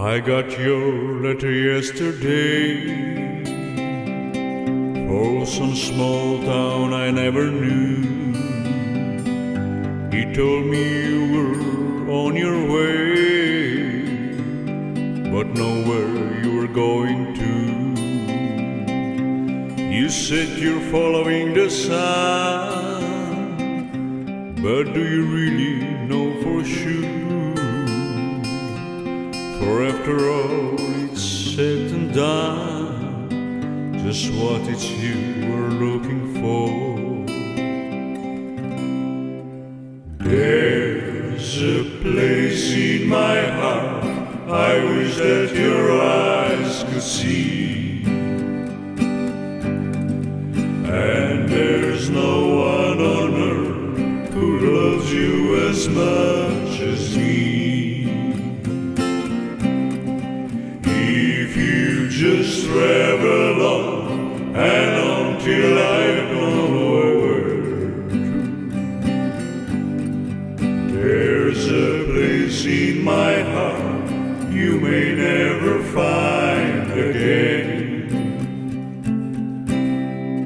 I got your letter yesterday for some small town I never knew. He told me you were on your way, but nowhere you were going to. You said you're following the sun, but do you really know for sure? For after all it's said and done, just what it's you were looking for. There's a place in my heart I wish that your eyes could see, and there's no one on earth who loves you as much as me. If you just travel on and until I know where to, there's a place in my heart you may never find again.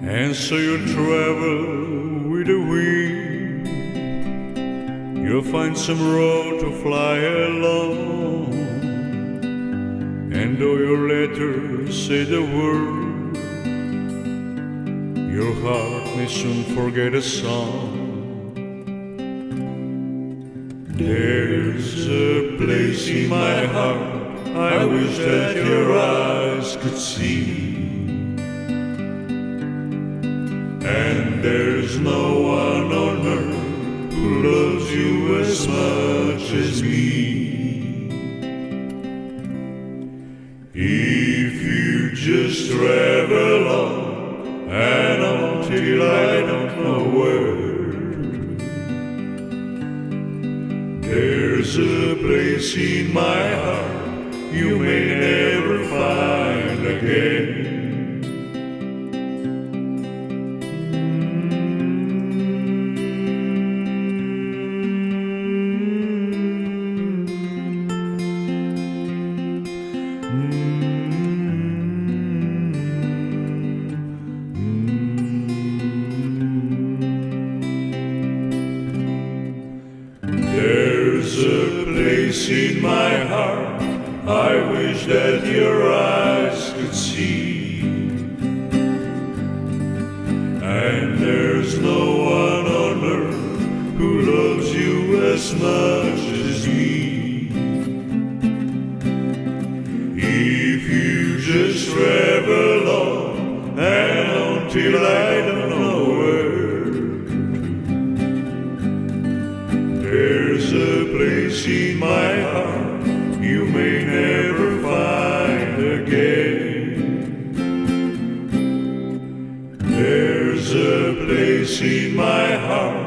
And so you'll travel with the wind, you'll find some road to fly along. And though your letters say the word, your heart may soon forget a song. There's a place in my heart I wish that your eyes could see, and there's no one on earth who loves you as much as me. If you just travel on and until I don't know where to, there's a place in my heart you may never find again. There's a place in my heart I wish that your eyes could see, and there's no one on earth who loves you as much as me. If you just travel on and until I don't know where, there's a place in my heart you may never find again. There's a place in my heart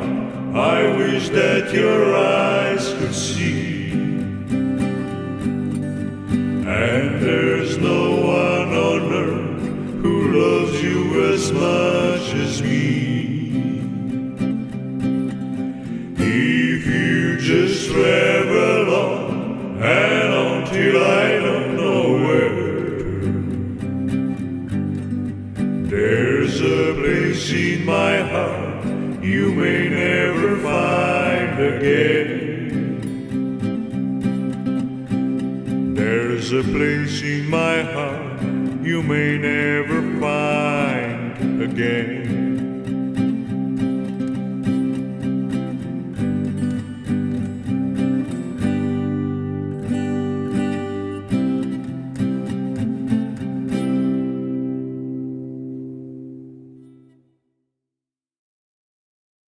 I wish that your eyes could see, and there's no one on earth who loves you as much as me. If you just travel on and until I don't know where to, there's a place in my heart you may never find again. There's a place in my heart you may never find again.